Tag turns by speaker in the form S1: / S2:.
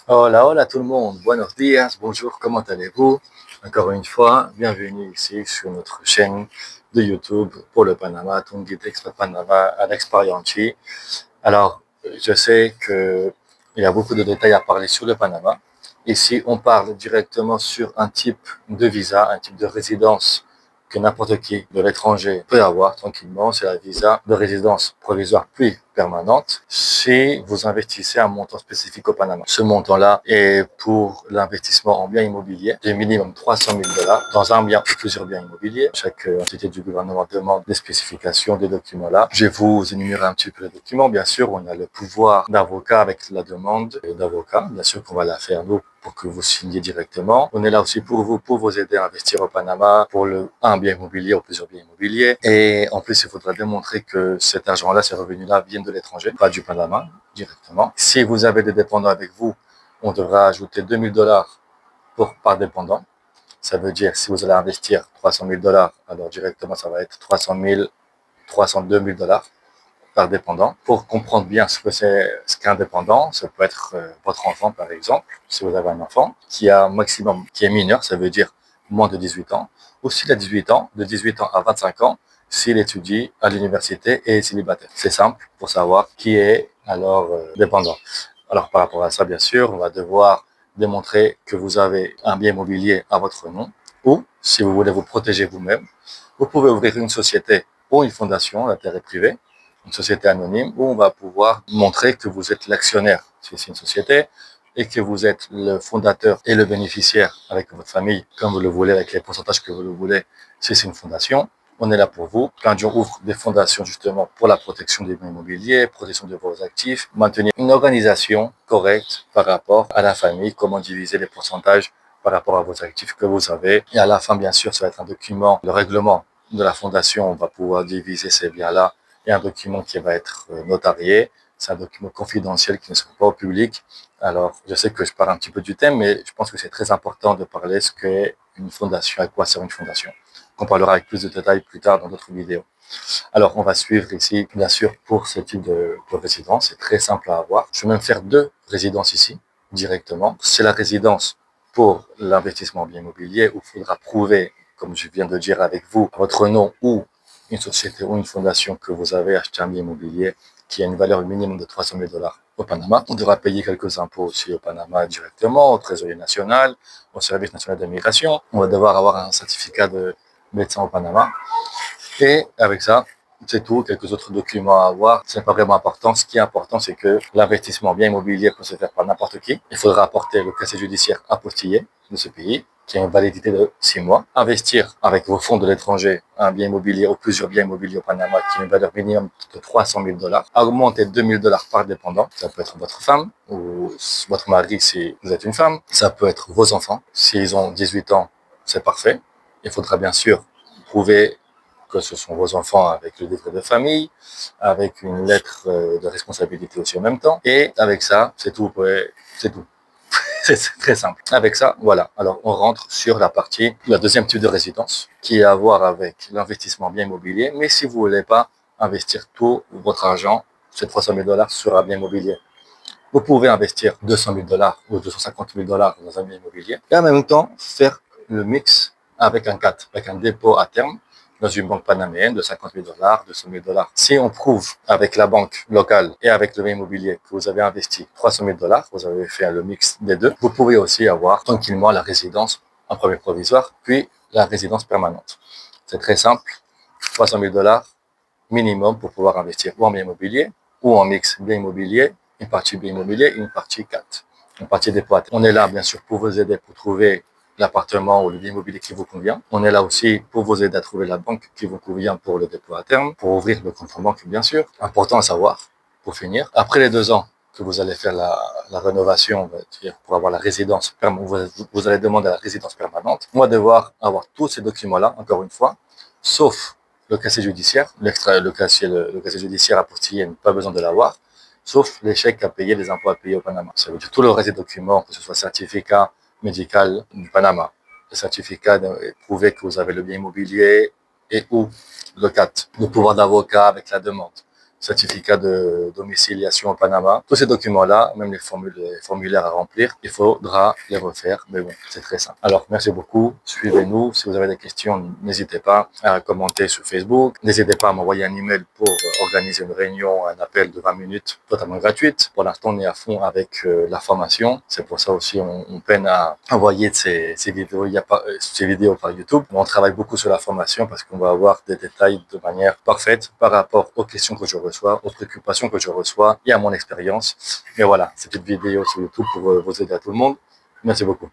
S1: Hola, hola tout le monde, buenos días, bonjour, comment allez-vous? Encore une fois, bienvenue ici sur notre chaîne de YouTube pour le Panama, ton guide Expat Panama, Alex Parianchi. Alors, je sais qu'il y a beaucoup de détails à parler sur le Panama. Ici, on parle directement sur un type de visa, un type de résidence que n'importe qui de l'étranger peut avoir tranquillement. C'est la visa de résidence provisoire puis permanente si vous investissez un montant spécifique au Panama. Ce montant-là est pour l'investissement en biens immobiliers de minimum 300 000 dollars dans un bien ou plusieurs biens immobiliers. Chaque entité du gouvernement demande des spécifications des documents-là. Je vais vous énumérer un petit peu les documents. Bien sûr, on a le pouvoir d'avocat avec la demande d'avocat. Bien sûr qu'on va la faire nous pour que vous signiez directement. On est là aussi pour vous aider à investir au Panama pour un bien immobilier ou plusieurs biens immobiliers. Et en plus, il faudra démontrer que cet argent-là, ces revenus-là viennent de l'étranger, pas du Panama directement. Si vous avez des dépendants avec vous, on devra ajouter 2000 dollars par dépendant. Ça veut dire si vous allez investir 300 000 dollars, alors directement ça va être 300 000, 302 000 dollars par dépendant. Pour comprendre bien ce que c'est ce qu'un dépendant, ça peut être votre enfant par exemple, si vous avez un enfant qui a maximum, qui est mineur, ça veut dire moins de 18 ans, ou s'il a 18 ans, de 18 ans à 25 ans, s'il étudie à l'université et est célibataire. C'est simple pour savoir qui est alors dépendant. Alors par rapport à ça, bien sûr, on va devoir démontrer que vous avez un bien immobilier à votre nom, ou si vous voulez vous protéger vous-même, vous pouvez ouvrir une société ou une fondation d'intérêt privé, une société anonyme, où on va pouvoir montrer que vous êtes l'actionnaire, si c'est une société, et que vous êtes le fondateur et le bénéficiaire avec votre famille, comme vous le voulez, avec les pourcentages que vous le voulez, si c'est une fondation. On est là pour vous. Quand on ouvre des fondations justement pour la protection des biens immobiliers, protection de vos actifs, maintenir une organisation correcte par rapport à la famille, comment diviser les pourcentages par rapport à vos actifs que vous avez. Et à la fin, bien sûr, ça va être un document, le règlement de la fondation, on va pouvoir diviser ces biens-là et un document qui va être notarié. C'est un document confidentiel qui ne sera pas au public. Alors, je sais que je parle un petit peu du thème, mais je pense que c'est très important de parler ce qu'est une fondation, à quoi sert une fondation. On parlera avec plus de détails plus tard dans d'autres vidéos. Alors, on va suivre ici, bien sûr, pour ce type de résidence. C'est très simple à avoir. Je vais même faire deux résidences ici, directement. C'est la résidence pour l'investissement bien immobilier où il faudra prouver, comme je viens de dire avec vous, votre nom ou une société ou une fondation que vous avez acheté un bien immobilier qui a une valeur minimum de 300 000 dollars au Panama. On devra payer quelques impôts aussi au Panama directement, au Trésor national, au Service national d'immigration. On va devoir avoir un certificat de médecin au Panama. Et avec ça, c'est tout, quelques autres documents à avoir. Ce n'est pas vraiment important. Ce qui est important, c'est que l'investissement bien immobilier peut se faire par n'importe qui. Il faudra apporter le casier judiciaire apostillé de ce pays, qui a une validité de 6 mois. Investir avec vos fonds de l'étranger un bien immobilier ou plusieurs biens immobiliers au Panama qui a une valeur minimum de 300 000 dollars. Augmenter 2 000 dollars par dépendant. Ça peut être votre femme ou votre mari si vous êtes une femme. Ça peut être vos enfants. S'ils ont 18 ans, c'est parfait. Il faudra bien sûr prouver que ce sont vos enfants avec le livret de famille, avec une lettre de responsabilité aussi en même temps. Et avec ça, c'est tout. C'est tout. C'est très simple. Avec ça, voilà. Alors, on rentre sur la partie, la deuxième type de résidence, qui est à voir avec l'investissement bien immobilier. Mais si vous voulez pas investir tout votre argent, ces 300 000 dollars sur un bien immobilier, vous pouvez investir 200 000 dollars ou 250 000 dollars dans un bien immobilier et en même temps faire le mix avec un CAT, avec un dépôt à terme dans une banque panaméenne de 50 000 dollars, 200 000 dollars. Si on prouve avec la banque locale et avec le bien immobilier que vous avez investi 300 000 dollars, vous avez fait le mix des deux, vous pouvez aussi avoir tranquillement la résidence en premier provisoire, puis la résidence permanente. C'est très simple, 300 000 dollars minimum pour pouvoir investir ou en bien immobilier ou en mix bien immobilier, une partie bien immobilier et une partie 4, une partie dépôt. On est là, bien sûr, pour vous aider pour trouver l'appartement ou le bien immobilier qui vous convient. On est là aussi pour vous aider à trouver la banque qui vous convient pour le dépôt à terme, pour ouvrir le compte en banque, bien sûr. Important à savoir, pour finir. Après les 2 ans que vous allez faire la rénovation, on va dire, pour avoir la résidence permanente, vous allez demander la résidence permanente. On va devoir avoir tous ces documents-là, encore une fois, sauf le casier judiciaire, le casier judiciaire apostillé, pas besoin de l'avoir, sauf les chèques à payer, les impôts à payer au Panama. Ça veut dire tout le reste des documents, que ce soit certificat médical du Panama, le certificat de prouver que vous avez le bien immobilier et ou le CAT, le pouvoir d'avocat avec la demande. certificat de domiciliation au Panama. Tous ces documents-là, même les formulaires à remplir, il faudra les refaire. Mais bon, c'est très simple. Alors, merci beaucoup. Suivez-nous. Si vous avez des questions, n'hésitez pas à commenter sur Facebook. N'hésitez pas à m'envoyer un email pour organiser une réunion, un appel de 20 minutes totalement gratuite. Pour l'instant, on est à fond avec la formation. C'est pour ça aussi on peine à envoyer ces vidéos. Il y a pas ces vidéos par YouTube. Mais on travaille beaucoup sur la formation parce qu'on va avoir des détails de manière parfaite par rapport aux questions que je reçois, aux préoccupations que je reçois et à mon expérience. Mais voilà, c'est une vidéo sur YouTube pour vous aider à tout le monde. Merci beaucoup.